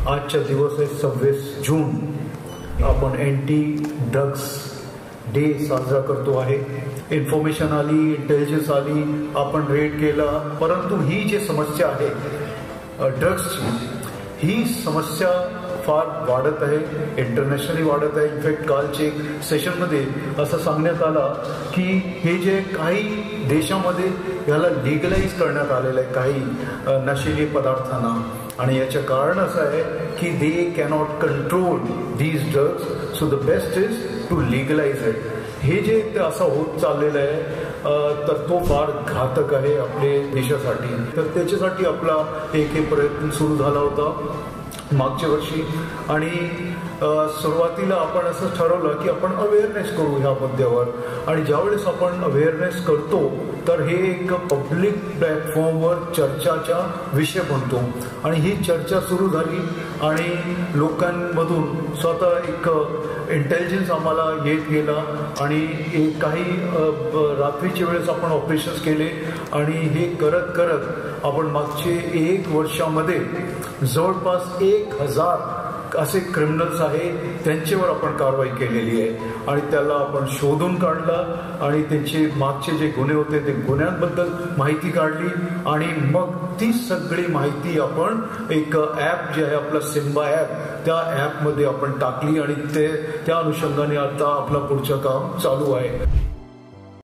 आजचा दिवस आहे 26 जून. आपण अँटी ड्रग्स डे साजरा करतो आहे. इन्फॉर्मेशन आली, इंटेलिजन्स आली, आपण रेड केला, परंतु ही जी समस्या आहे ड्रग्सची, ही समस्या फार वाढत आहे, इंटरनॅशनली वाढत आहे. इनफॅक्ट कालचे सेशनमध्ये असं सांगण्यात आलं की हे जे काही देशामध्ये याला लिगलाइज करण्यात आलेलं आहे काही नशिली पदार्थांना, आणि याचं कारण असं आहे की they cannot control these drugs, so the best is to legalise it. हे जे असं होत चाललेलं आहे तर तो फार घातक आहे आपल्या देशासाठी. तर त्याच्यासाठी आपला एक प्रयत्न सुरू झाला होता मागच्या वर्षी, आणि सुरुवातीला आपण असं ठरवलं की आपण अवेअरनेस करू ह्या मुद्द्यावर. आणि ज्यावेळेस आपण अवेअरनेस करतो तर हे एक पब्लिक प्लॅटफॉर्मवर चर्चाचा विषय बनतो, आणि ही चर्चा सुरू झाली आणि लोकांमधून स्वतः एक इंटेलिजन्स आम्हाला येत गेला, आणि काही रात्रीच्या वेळेस आपण ऑपरेशन्स केले, आणि हे करत करत आपण मागचे 1 वर्षामध्ये जवळपास 1000 असे क्रिमिनल्स आहेत त्यांच्यावर आपण कारवाई केलेली आहे, आणि त्याला आपण शोधून काढलं, आणि त्यांचे मागचे जे गुन्हे होते ते गुन्ह्यांबद्दल माहिती काढली, आणि मग ती सगळी माहिती आपण एक ॲप जे आहे आपला सिम्बा ॲप, त्या ॲपमध्ये आपण टाकली, आणि त्या अनुषंगाने आता आपलं पुढचं काम चालू आहे.